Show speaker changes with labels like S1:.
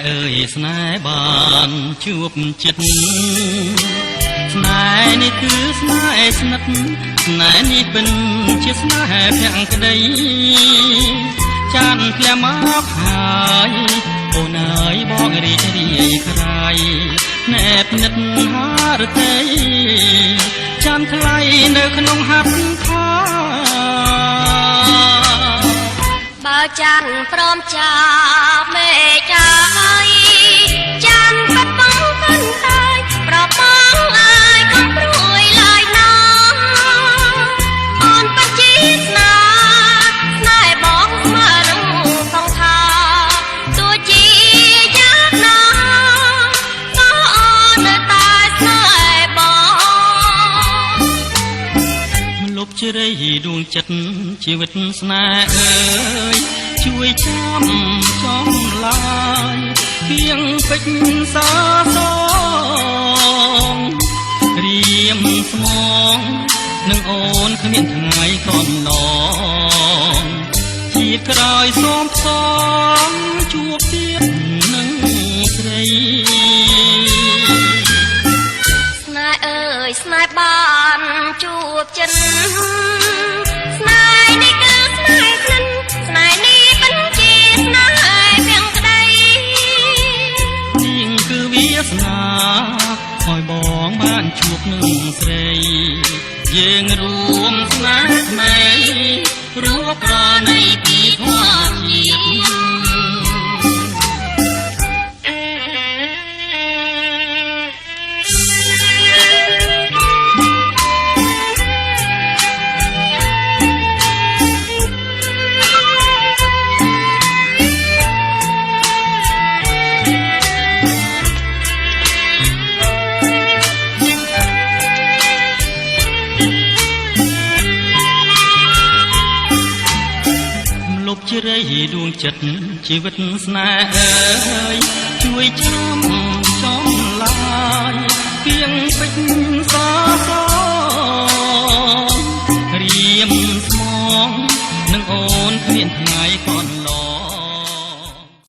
S1: เอ่ยស្នេហ៍បានជួបចិត្តស្នេហ៍នេះគឺស្នេហ៍ស្និទ្ធស្នេហ៍នេះពិនជាស្នេហ៍ភក្តីចានធ្លាក់មកហើយអូនអើយបងរីករាយក្រៃណែបនិតហារតីចានថ្លៃនៅក្នុងហាត់ថាបើចាន់ព្រមចាប់មេចាយចាន់បាត់បង់កាន់តែប្របងអើយកុំព្រួយឡើយណាអូនបជាស្នាស្នេហ៍បងស្មើនឹងសង្ខារទោះជាយ៉ាងណាក៏អូននៅតែស្នេហ៍បងលុបជ្រៃដួងចិត្តជីវិតស្នេហ៍អើយជួយចាំចំឡាយពីងពេជ្រសាសងរៀមស្មងនឹងអូនគ្មានថ្ងៃកន្លងជាតិក្រោយសូមផ្សំជួបទៀតនឹងស្រីស្នេហ៍អើយស្នេហ៍បានជួបចិត្តស្នេហ៍នេះគឺស្នេហ៍ក្លិនស្នេហ៍នេះមិនជាស្នេហ៍ទាំងក្តីនាងគឺវាសនាឲ្យបងបានជួបនឹងស្រីយើងរួមស្នេហ៍ថ្មីរួបរនៃពីធម៌ជាតិជ្រៃដួងចិត្តជីវិតស្នេហ៍អើយជួយចាំចំឡាយពីងពេជ្រសា